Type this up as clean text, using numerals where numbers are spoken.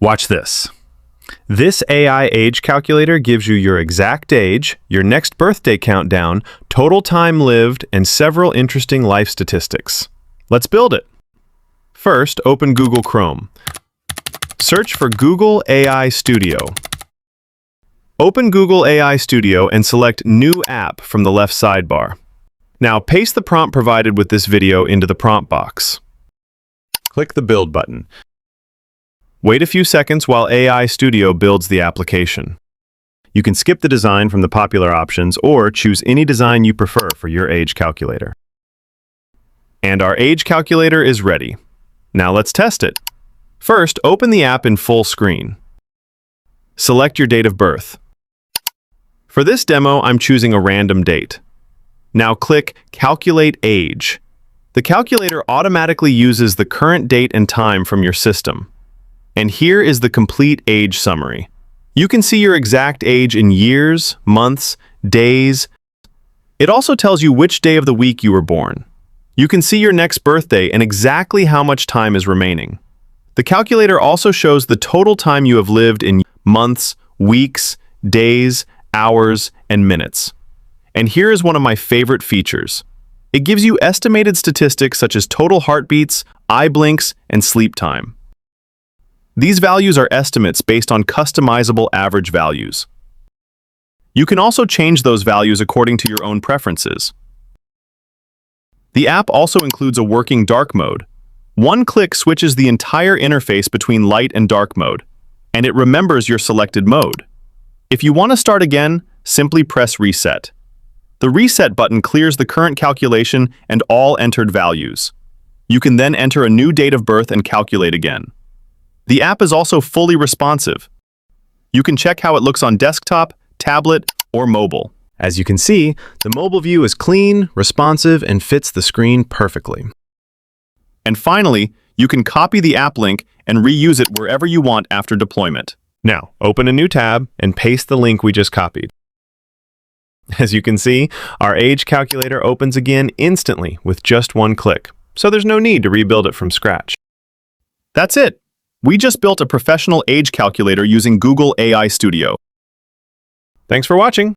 Watch this. This AI age calculator gives you your exact age, your next birthday countdown, total time lived, and several interesting life statistics. Let's build it. First, open Google Chrome. Search for Google AI Studio. Open Google AI Studio and select New App from the left sidebar. Now paste the prompt provided with this video into the prompt box. Click the Build button. Wait a few seconds while AI Studio builds the application. You can skip the design from the popular options or choose any design you prefer for your age calculator. And our age calculator is ready. Now let's test it. First, open the app in full screen. Select your date of birth. For this demo, I'm choosing a random date. Now click Calculate Age. The calculator automatically uses the current date and time from your system. And here is the complete age summary. You can see your exact age in years, months, days. It also tells you which day of the week you were born. You can see your next birthday and exactly how much time is remaining. The calculator also shows the total time you have lived in months, weeks, days, hours, and minutes. And here is one of my favorite features. It gives you estimated statistics such as total heartbeats, eye blinks, and sleep time. These values are estimates based on customizable average values. You can also change those values according to your own preferences. The app also includes a working dark mode. One click switches the entire interface between light and dark mode, and it remembers your selected mode. If you want to start again, simply press Reset. The Reset button clears the current calculation and all entered values. You can then enter a new date of birth and calculate again. The app is also fully responsive. You can check how it looks on desktop, tablet, or mobile. As you can see, the mobile view is clean, responsive, and fits the screen perfectly. And finally, you can copy the app link and reuse it wherever you want after deployment. Now, open a new tab and paste the link we just copied. As you can see, our age calculator opens again instantly with just one click, so there's no need to rebuild it from scratch. That's it! We just built a professional age calculator using Google AI Studio. Thanks for watching!